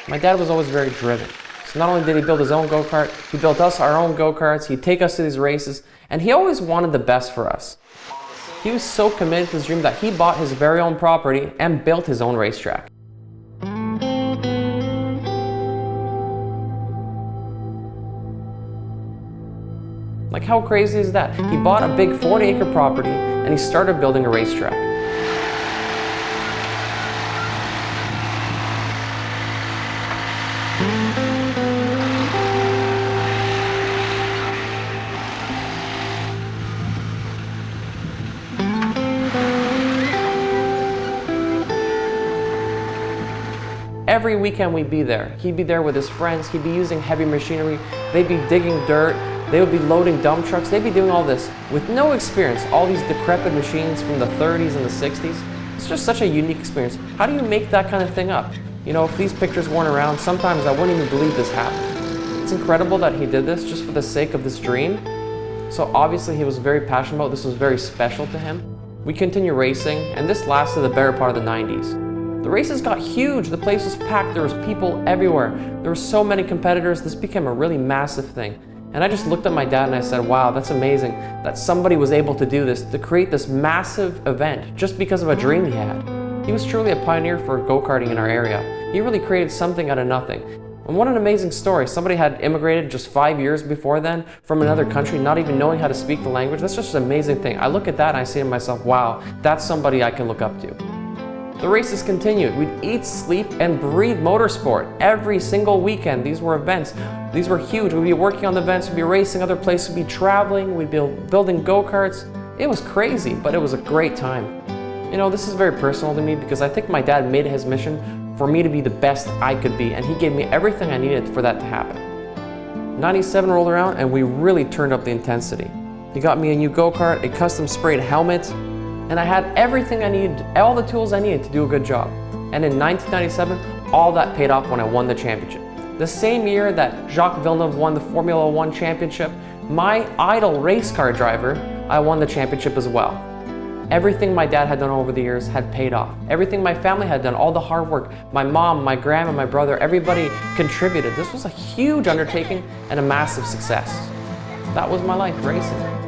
My dad was always very driven. So not only did he build his own go-kart, he built us our own go-karts, he'd take us to these races, and he always wanted the best for us. He was so committed to his dream that he bought his very own property and built his own racetrack. Like, how crazy is that? He bought a big 40-acre property and he started building a racetrack. Every weekend we'd be there. He'd be there with his friends, he'd be using heavy machinery, they'd be digging dirt, they would be loading dump trucks, they'd be doing all this with no experience, all these decrepit machines from the 30s and the 60s. It's just such a unique experience. How do you make that kind of thing up? You know, if these pictures weren't around, sometimes I wouldn't even believe this happened. It's incredible that he did this just for the sake of this dream. So obviously he was very passionate about it. This was very special to him. We continued racing, and this lasted the better part of the 90s. The races got huge, the place was packed, there was people everywhere. There were so many competitors, this became a really massive thing. And I just looked at my dad and I said, wow, that's amazing that somebody was able to do this, to create this massive event just because of a dream he had. He was truly a pioneer for go-karting in our area. He really created something out of nothing. And what an amazing story. Somebody had immigrated just 5 years before then from another country, not even knowing how to speak the language. That's just an amazing thing. I look at that and I say to myself, wow, that's somebody I can look up to. The races continued. We'd eat, sleep, and breathe motorsport every single weekend. These were events. These were huge. We'd be working on the events, we'd be racing other places, we'd be traveling, we'd be building go-karts. It was crazy, but it was a great time. You know, this is very personal to me because I think my dad made it his mission for me to be the best I could be, and he gave me everything I needed for that to happen. 97 rolled around and we really turned up the intensity. He got me a new go-kart, a custom sprayed helmet, and I had everything I needed, all the tools I needed to do a good job. And in 1997, all that paid off when I won the championship. The same year that Jacques Villeneuve won the Formula One championship, my idol race car driver, I won the championship as well. Everything my dad had done over the years had paid off. Everything my family had done, all the hard work, my mom, my grandma, my brother, everybody contributed. This was a huge undertaking and a massive success. That was my life, racing.